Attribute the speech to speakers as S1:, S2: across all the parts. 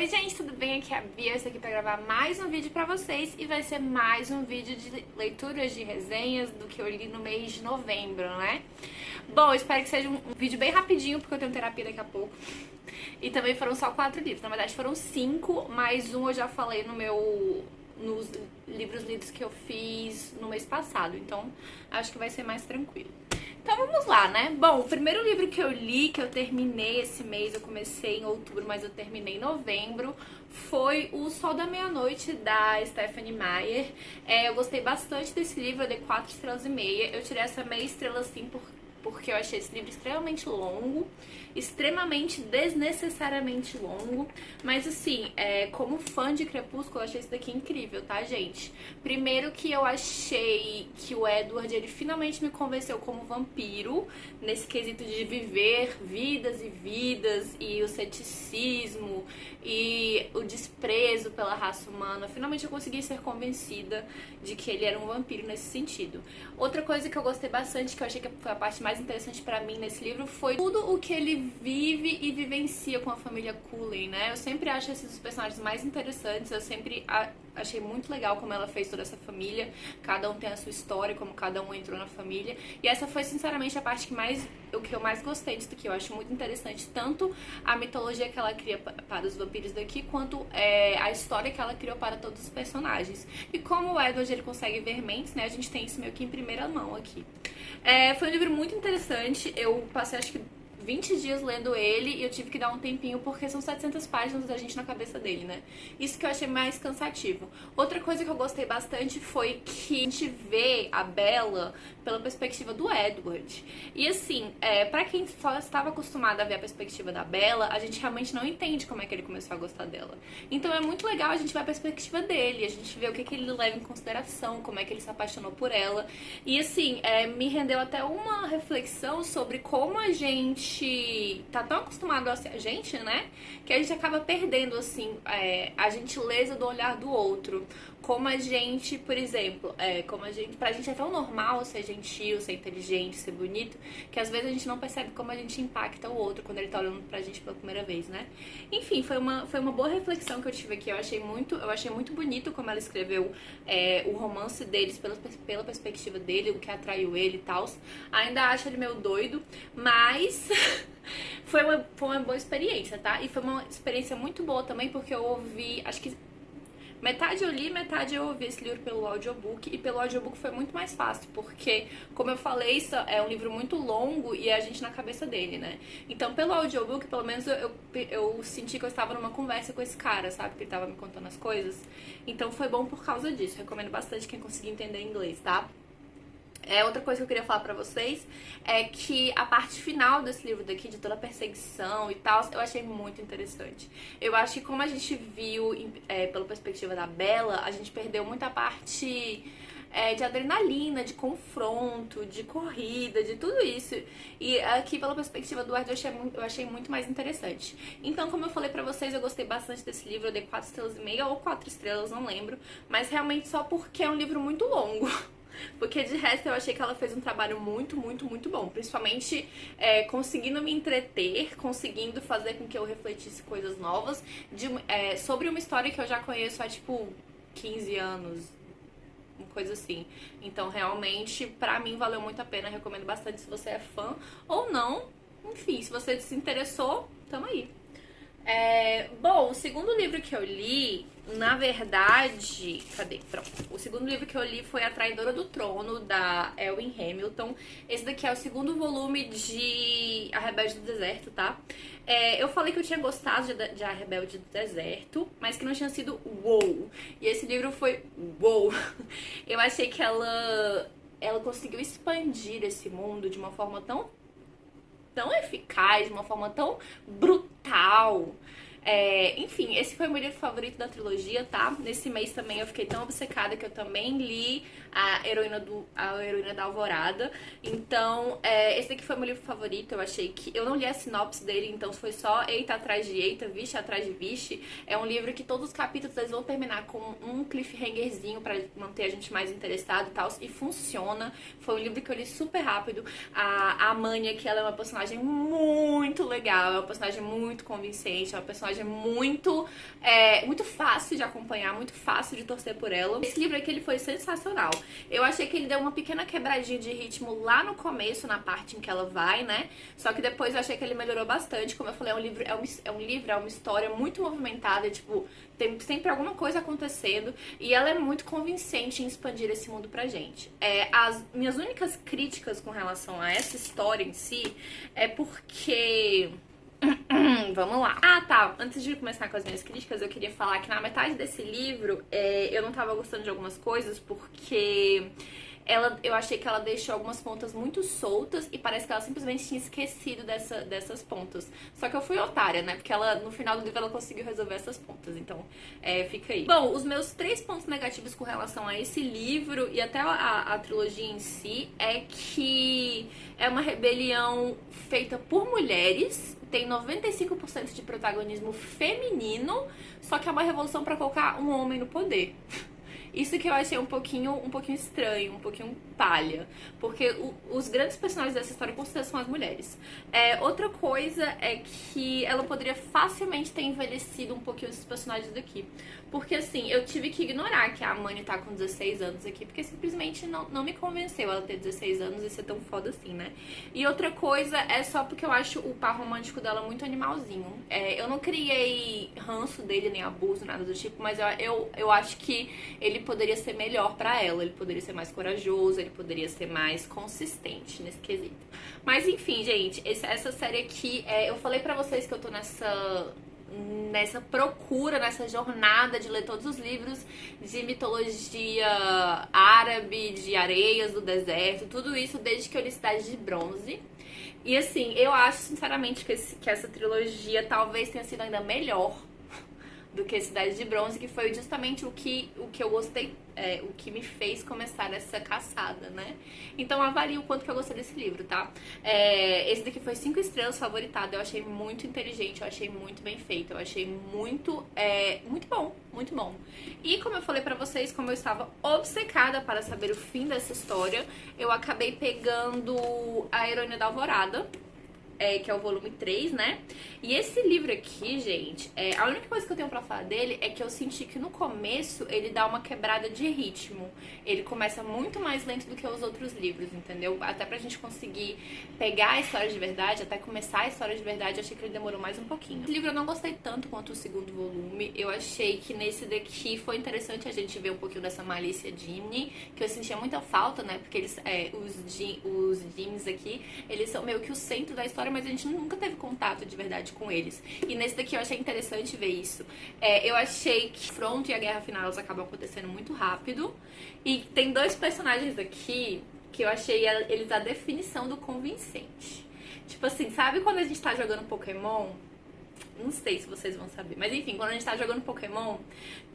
S1: Oi gente, tudo bem? Aqui é a Bia, eu estou aqui pra gravar mais um vídeo pra vocês e vai ser mais um vídeo de leituras de resenhas do que eu li no mês de novembro, né? Bom, eu espero que seja um vídeo bem rapidinho, porque eu tenho terapia daqui a pouco. E também foram só 4 livros, na verdade foram 5, mais um eu já falei nos livros lidos que eu fiz no mês passado, então acho que vai ser mais tranquilo. Então vamos lá, né? Bom, o primeiro livro que eu li, que eu terminei esse mês, eu comecei em outubro, mas eu terminei em novembro, foi O Sol da Meia-Noite, da Stephenie Meyer. Eu gostei bastante desse livro, eu dei 4 estrelas e meia. Eu tirei essa meia estrela assim porque eu achei esse livro extremamente longo, extremamente desnecessariamente longo, mas assim, como fã de Crepúsculo, eu achei isso daqui incrível, tá, gente? Primeiro que eu achei que o Edward, ele finalmente me convenceu como vampiro, nesse quesito de viver vidas e vidas, e o ceticismo, e o desprezo pela raça humana. Finalmente eu consegui ser convencida de que ele era um vampiro nesse sentido. Outra coisa que eu gostei bastante, que eu achei que foi a parte mais interessante pra mim nesse livro, foi tudo o que ele vive e vivencia com a família Cullen, né? Eu sempre acho esses os personagens mais interessantes, eu sempre achei muito legal como ela fez toda essa família, cada um tem a sua história, como cada um entrou na família, e essa foi sinceramente a parte que eu mais gostei disso aqui. Eu acho muito interessante tanto a mitologia que ela cria para os vampiros daqui, quanto a história que ela criou para todos os personagens. E como o Edward, ele consegue ver mentes, né? A gente tem isso meio que em primeira mão aqui. Foi um livro muito interessante, eu passei acho que 20 dias lendo ele e eu tive que dar um tempinho porque são 700 páginas da gente na cabeça dele, né? Isso que eu achei mais cansativo. Outra coisa que eu gostei bastante foi que a gente vê a Bella pela perspectiva do Edward. E assim, pra quem só estava acostumado a ver a perspectiva da Bella, a gente realmente não entende como é que ele começou a gostar dela. Então é muito legal a gente ver a perspectiva dele, a gente vê o que ele leva em consideração, como é que ele se apaixonou por ela. E assim, me rendeu até uma reflexão sobre como a gente tá tão acostumado a ser a gente, né? Que a gente acaba perdendo, assim, a gentileza do olhar do outro. Como a gente, por exemplo, pra gente é tão normal ser gentil, ser inteligente, ser bonito, que às vezes a gente não percebe como a gente impacta o outro quando ele tá olhando pra gente pela primeira vez, né? Enfim, foi uma boa reflexão que eu tive aqui. Eu achei muito bonito como ela escreveu o romance deles pela perspectiva dele, o que atraiu ele e tal. Ainda acho ele meio doido, mas foi uma boa experiência, tá? E foi uma experiência muito boa também, porque eu ouvi, acho que metade eu li, metade eu ouvi esse livro pelo audiobook, e pelo audiobook foi muito mais fácil, porque, como eu falei, isso é um livro muito longo e é a gente na cabeça dele, né? Então, pelo audiobook, pelo menos eu senti que eu estava numa conversa com esse cara, sabe? Que ele estava me contando as coisas. Então, foi bom por causa disso. Recomendo bastante quem conseguir entender inglês, tá? Outra coisa que eu queria falar pra vocês é que a parte final desse livro daqui, de toda a perseguição e tal, eu achei muito interessante. Eu acho que como a gente viu pela perspectiva da Bella, a gente perdeu muita parte de adrenalina, de confronto, de corrida, de tudo isso. E aqui pela perspectiva do Edward eu achei muito mais interessante. Então, como eu falei pra vocês, eu gostei bastante desse livro, eu dei 4 estrelas e meia ou 4 estrelas, não lembro, mas realmente só porque é um livro muito longo. Porque de resto eu achei que ela fez um trabalho muito, muito, muito bom. Principalmente conseguindo me entreter, conseguindo fazer com que eu refletisse coisas novas sobre uma história que eu já conheço há tipo 15 anos, uma coisa assim. Então realmente, pra mim, valeu muito a pena. Recomendo bastante se você é fã ou não. Enfim, se você se interessou, tamo aí. Bom, o segundo livro que eu li, na verdade... Cadê? Pronto. O segundo livro que eu li foi A Traidora do Trono, da Elwyn Hamilton. Esse daqui é o segundo volume de A Rebelde do Deserto, tá? Eu falei que eu tinha gostado de A Rebelde do Deserto, mas que não tinha sido wow. E esse livro foi wow. Eu achei que ela conseguiu expandir esse mundo de uma forma tão eficaz, de uma forma tão brutal. Enfim, esse foi o meu livro favorito da trilogia, tá? Nesse mês também eu fiquei tão obcecada que eu também li a Heroína da Alvorada. Então, esse daqui foi o meu livro favorito. Eu achei que... Eu não li a sinopse dele, então foi só eita atrás de eita, vixe atrás de vixe. É um livro que todos os capítulos eles vão terminar com um cliffhangerzinho pra manter a gente mais interessado e tal. E funciona. Foi um livro que eu li super rápido. A Amânia, que ela é uma personagem muito legal, é uma personagem muito convincente, é uma personagem personagem muito, muito fácil de acompanhar, muito fácil de torcer por ela. Esse livro aqui, ele foi sensacional. Eu achei que ele deu uma pequena quebradinha de ritmo lá no começo, na parte em que ela vai, né? Só que depois eu achei que ele melhorou bastante. Como eu falei, é uma história muito movimentada, tipo, tem sempre alguma coisa acontecendo e ela é muito convincente em expandir esse mundo pra gente. As minhas únicas críticas com relação a essa história em si é porque... Vamos lá. Ah, tá. Antes de começar com as minhas críticas, eu queria falar que na metade desse livro eu não tava gostando de algumas coisas porque... eu achei que ela deixou algumas pontas muito soltas e parece que ela simplesmente tinha esquecido dessas pontas. Só que eu fui otária, né? Porque ela, no final do livro ela conseguiu resolver essas pontas, então fica aí. Bom, os meus 3 pontos negativos com relação a esse livro e até a trilogia em si é que é uma rebelião feita por mulheres, tem 95% de protagonismo feminino, só que é uma revolução pra colocar um homem no poder. Isso que eu achei um pouquinho estranho, um pouquinho palha. Porque os grandes personagens dessa história com certeza são as mulheres. Outra coisa é que ela poderia facilmente ter envelhecido um pouquinho esses personagens daqui. Porque assim, eu tive que ignorar que a Amani tá com 16 anos aqui, porque simplesmente não me convenceu ela ter 16 anos e ser tão foda assim, né? E outra coisa é só porque eu acho o par romântico dela muito animalzinho. Eu não criei ranço dele, nem abuso, nada do tipo, mas eu acho que ele poderia ser melhor pra ela, ele poderia ser mais corajoso, ele poderia ser mais consistente nesse quesito. Mas enfim, gente, essa série aqui, eu falei pra vocês que eu tô nessa procura, nessa jornada de ler todos os livros de mitologia árabe, de areias do deserto, tudo isso desde que eu li Cidade de Bronze. E assim, eu acho sinceramente que essa trilogia talvez tenha sido ainda melhor do que Cidade de Bronze, que foi justamente o que eu gostei, o que me fez começar essa caçada, né? Então avalie o quanto que eu gostei desse livro, tá? Esse daqui foi 5 estrelas, favoritado. Eu achei muito inteligente, eu achei muito bem feito, eu achei muito bom, muito bom. E como eu falei pra vocês, como eu estava obcecada para saber o fim dessa história, eu acabei pegando A Heroína da Alvorada, que é o volume 3, né? E esse livro aqui, gente, a única coisa que eu tenho pra falar dele é que eu senti que no começo ele dá uma quebrada de ritmo. Ele começa muito mais lento do que os outros livros, entendeu? Até pra gente conseguir pegar a história de verdade, até começar a história de verdade, eu achei que ele demorou mais um pouquinho. Esse livro eu não gostei tanto quanto o segundo volume. Eu achei que nesse daqui foi interessante a gente ver um pouquinho dessa malícia Jimmy, que eu sentia muita falta, né? Porque eles, os Jimmys aqui, eles são meio que o centro da história, mas a gente nunca teve contato de verdade com eles. E nesse daqui eu achei interessante ver isso. Eu achei que o confronto e a guerra final elas acabam acontecendo muito rápido. E tem 2 personagens aqui que eu achei eles a definição do convincente. Tipo assim, sabe quando a gente tá jogando Pokémon? Não sei se vocês vão saber, mas enfim, quando a gente tá jogando Pokémon,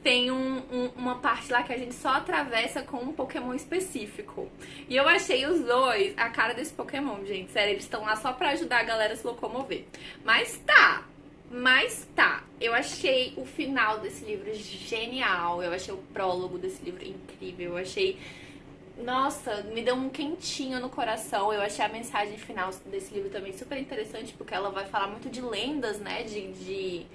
S1: tem uma parte lá que a gente só atravessa com um Pokémon específico. E eu achei os 2 a cara desse Pokémon, gente. Sério, eles estão lá só pra ajudar a galera a se locomover. Mas tá, eu achei o final desse livro genial. Eu achei o prólogo desse livro incrível. Eu achei... Nossa, me deu um quentinho no coração. Eu achei a mensagem final desse livro também super interessante, porque ela vai falar muito de lendas, né? De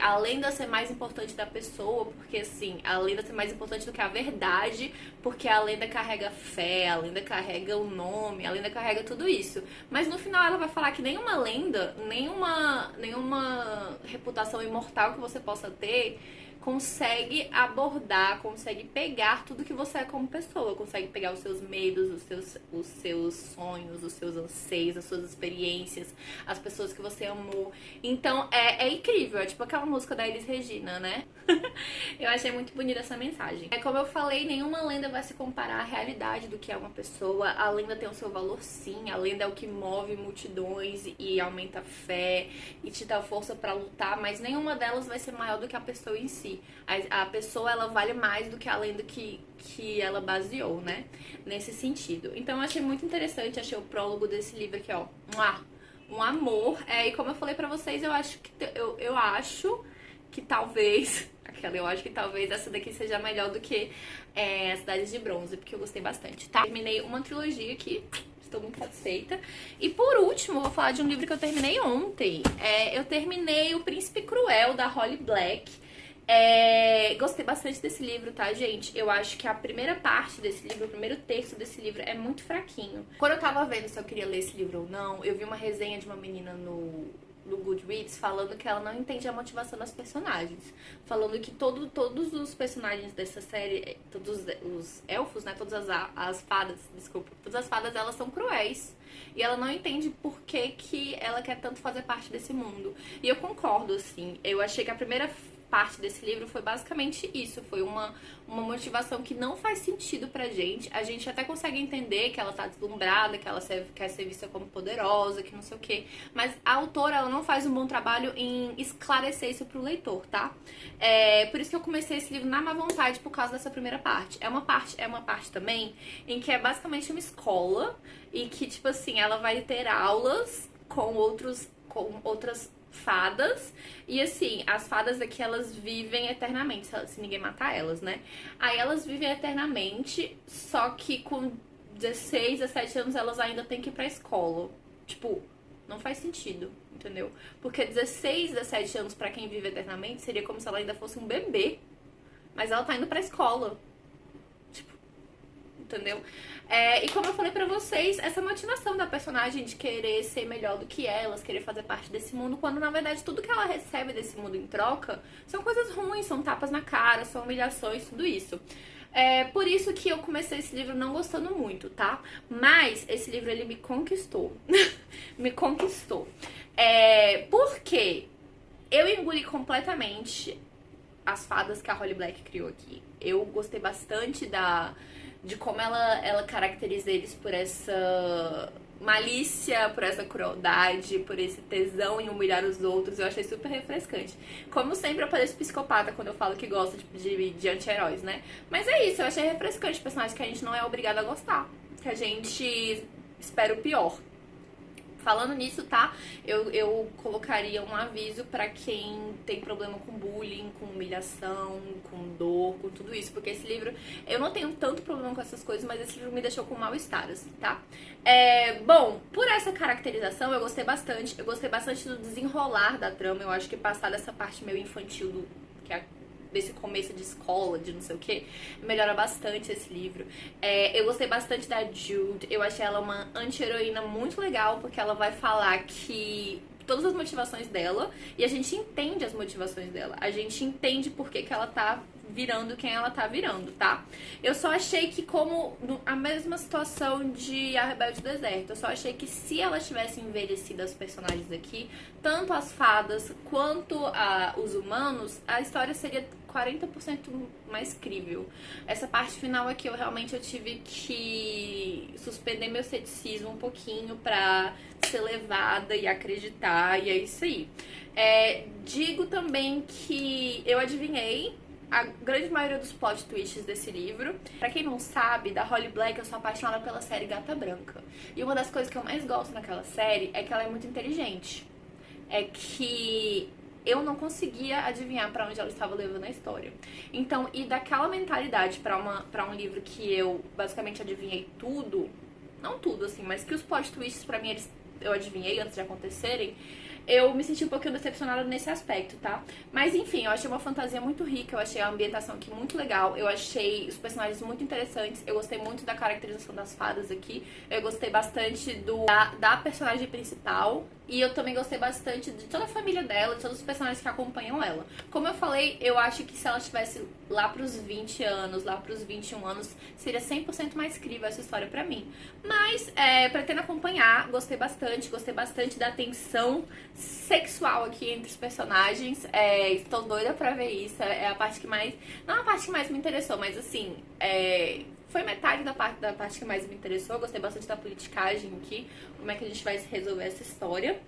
S1: a lenda ser mais importante da pessoa, porque assim, a lenda ser mais importante do que a verdade, porque a lenda carrega fé, a lenda carrega o nome, a lenda carrega tudo isso. Mas no final ela vai falar que nenhuma lenda, nenhuma reputação imortal que você possa ter consegue abordar, consegue pegar tudo que você é como pessoa, consegue pegar os seus medos, os seus sonhos, os seus anseios, as suas experiências, as pessoas que você amou. Então é incrível, é tipo aquela música da Elis Regina, né? Eu achei muito bonita essa mensagem. Como eu falei, nenhuma lenda vai se comparar à realidade do que é uma pessoa. A lenda tem o seu valor, sim. A lenda é o que move multidões e aumenta a fé e te dá força pra lutar, mas nenhuma delas vai ser maior do que a pessoa em si. A pessoa, ela vale mais do que a lenda que ela baseou, né? Nesse sentido. Então eu achei muito interessante, achei o prólogo desse livro aqui, ó, um amor. E como eu falei pra vocês, eu acho que talvez essa daqui seja melhor do que a Cidade de Bronze, porque eu gostei bastante, tá? Terminei uma trilogia aqui, tô muito satisfeita. E por último, vou falar de um livro que eu terminei ontem. Eu terminei O Príncipe Cruel, da Holly Black. Gostei bastante desse livro, tá, gente? Eu acho que a primeira parte desse livro, o primeiro terço desse livro é muito fraquinho. Quando eu tava vendo se eu queria ler esse livro ou não, eu vi uma resenha de uma menina no Goodreads falando que ela não entende a motivação das personagens. Falando que todos os personagens dessa série, todos os elfos, né, todas as fadas, desculpa, todas as fadas, elas são cruéis. E ela não entende por que ela quer tanto fazer parte desse mundo. E eu concordo, assim. Eu achei que a primeira parte desse livro foi basicamente isso. Foi uma motivação que não faz sentido pra gente. A gente até consegue entender que ela tá deslumbrada, que ela quer ser vista como poderosa, que não sei o quê. Mas a autora, ela não faz um bom trabalho em esclarecer isso pro leitor, tá? Por isso que eu comecei esse livro na má vontade, por causa dessa primeira parte. É uma parte também em que é basicamente uma escola e que, tipo assim, ela vai ter aulas com outras fadas, e assim, as fadas aqui, elas vivem eternamente, se ninguém matar elas, né? Aí elas vivem eternamente, só que com 16, 17 anos elas ainda têm que ir pra escola. Tipo, não faz sentido, entendeu? Porque 16, 17 anos pra quem vive eternamente seria como se ela ainda fosse um bebê, mas ela tá indo pra escola. Tipo, entendeu? E como eu falei pra vocês, essa motivação da personagem de querer ser melhor do que elas, querer fazer parte desse mundo, quando na verdade tudo que ela recebe desse mundo em troca são coisas ruins, são tapas na cara, são humilhações, tudo isso. Por isso que eu comecei esse livro não gostando muito, tá? Mas esse livro, ele me conquistou. Me conquistou. Porque eu engoli completamente as fadas que a Holly Black criou aqui. Eu gostei bastante de como ela caracteriza eles por essa malícia, por essa crueldade, por esse tesão em humilhar os outros. Eu achei super refrescante. Como sempre, eu pareço psicopata quando eu falo que gosto de anti-heróis, né? Mas é isso, eu achei refrescante personagem que a gente não é obrigado a gostar, que a gente espera o pior. Falando nisso, tá? Eu colocaria um aviso pra quem tem problema com bullying, com humilhação, com dor, com tudo isso. Porque esse livro, eu não tenho tanto problema com essas coisas, mas esse livro me deixou com mal-estar, assim, tá? Bom, por essa caracterização, eu gostei bastante. Eu gostei bastante do desenrolar da trama. Eu acho que passar dessa parte meio infantil desse começo de escola, de não sei o que, melhora bastante esse livro. Eu gostei bastante da Jude, eu achei ela uma anti-heroína muito legal, porque ela vai falar que todas as motivações dela, e a gente entende as motivações dela, a gente entende por que ela tá virando quem ela tá virando, tá? Eu só achei que, como a mesma situação de A Rebelde do Deserto, eu só achei que se ela tivesse envelhecido as personagens aqui, tanto as fadas quanto os humanos, a história seria 40% mais crível. Essa parte final aqui, eu realmente tive que suspender meu ceticismo um pouquinho pra ser levada e acreditar, e é isso aí. Digo também que eu adivinhei a grande maioria dos plot twists desse livro. Pra quem não sabe, da Holly Black, eu sou apaixonada pela série Gata Branca. E uma das coisas que eu mais gosto naquela série é que ela é muito inteligente. É que eu não conseguia adivinhar pra onde ela estava levando a história. Então, e daquela mentalidade pra um livro que eu basicamente adivinhei tudo, não tudo assim, mas que os plot twists pra mim eu adivinhei antes de acontecerem, eu me senti um pouquinho decepcionada nesse aspecto, tá? Mas enfim, eu achei uma fantasia muito rica, eu achei a ambientação aqui muito legal, eu achei os personagens muito interessantes, eu gostei muito da caracterização das fadas aqui, eu gostei bastante da personagem principal, e eu também gostei bastante de toda a família dela, de todos os personagens que acompanham ela. Como eu falei, eu acho que se ela estivesse lá pros 20 anos, lá pros 21 anos, seria 100% mais crível essa história pra mim. Mas, pretendo acompanhar, gostei bastante da tensão sexual aqui entre os personagens. Estou doida pra ver isso, é a parte que mais... Não a parte que mais me interessou, mas assim, foi metade da parte que mais me interessou. Eu gostei bastante da politicagem aqui, como é que a gente vai resolver essa história.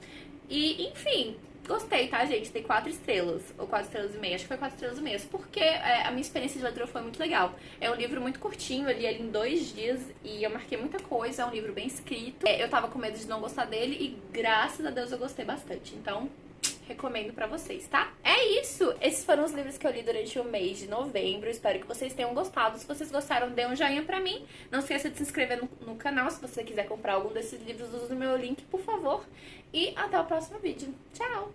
S1: E, enfim, gostei, tá, gente? Tem 4 estrelas, ou 4 estrelas e meia, acho que foi 4 estrelas e meia, porque a minha experiência de leitura foi muito legal. É um livro muito curtinho, eu li ele em 2 dias e eu marquei muita coisa, é um livro bem escrito. Eu tava com medo de não gostar dele e graças a Deus eu gostei bastante, então recomendo pra vocês, tá? É isso! Esses foram os livros que eu li durante o mês de novembro. Espero que vocês tenham gostado. Se vocês gostaram, dê um joinha pra mim. Não esqueça de se inscrever no canal. Se você quiser comprar algum desses livros, use o meu link, por favor. E até o próximo vídeo. Tchau!